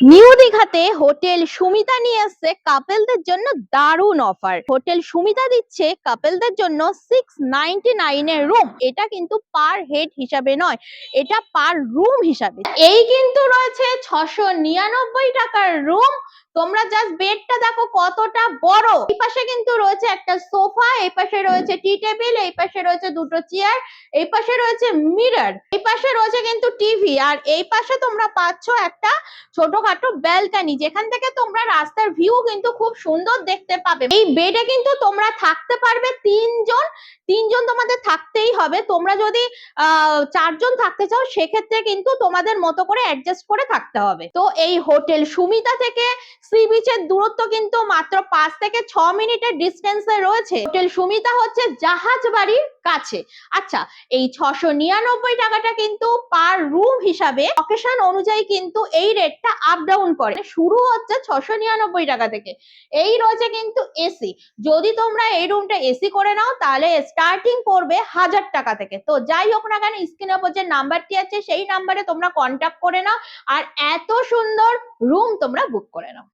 New দীঘাতে hotel Sumita নিয়ে আসছে কাপেলদের জন্য দারুণ অফার। হোটেল সুমিতা দিচ্ছে কাপেলদের জন্য 699 এর রুম। এটা কিন্তু পার হেড হিসাবে নয়, এটা পার রুম হিসাবে। এই কিন্তু রয়েছে 699 টাকার রুম। তোমরা জাস্ট বেডটা দেখো কতটা বড়। এই পাশে কিন্তু রয়েছে একটা সোফা, এই পাশে রয়েছে টি টেবিল, এই পাশে রয়েছে দুটো চেয়ার, এই পাশে রয়েছে মিরর, এই পাশে রয়েছে কিন্তু টিভি, আর এই পাশে তোমরা পাচ্ছ একটা ছোটখাটো ব্যালকনি, যেখান থেকে তোমরা রাস্তার ভিউ কিন্তু খুব সুন্দর দেখতে পাবে। এই বেডে কিন্তু তোমরা থাকতে পারবে তিনজন। তিনজন তোমাদের থাকতেই হবে। তোমরা যদি চারজন থাকতে চাও সেক্ষেত্রে কিন্তু তোমাদের মতো করে অ্যাডজাস্ট করে থাকতে হবে। তো এই হোটেল সুমিতা থেকে সি বিচের দূরত্ব কিন্তু মাত্র 5 থেকে 6 মিনিটের ডিস্টেন্সে রয়েছে। হোটেল সুমিতা হচ্ছে জাহাজ বাড়ির কাছে। আচ্ছা, এই 699 টাকাটা কিন্তু পার রুম হিসাবে লোকেশন অনুযায়ী কিন্তু এই রেটটা আপ ডাউন করে। শুরু হচ্ছে 699 টাকা থেকে। এই রয়েছে কিন্তু এসি। যদি তোমরা এই রুমটা এসি করে নাও তাহলে স্টার্টিং করবে 1000 টাকা থেকে। তো যাই হোক না কেন, স্ক্রিনের উপর যে নাম্বারটি আছে সেই নাম্বারে তোমরা কন্ট্যাক্ট করে নাও আর এত সুন্দর রুম তোমরা বুক করে নাও।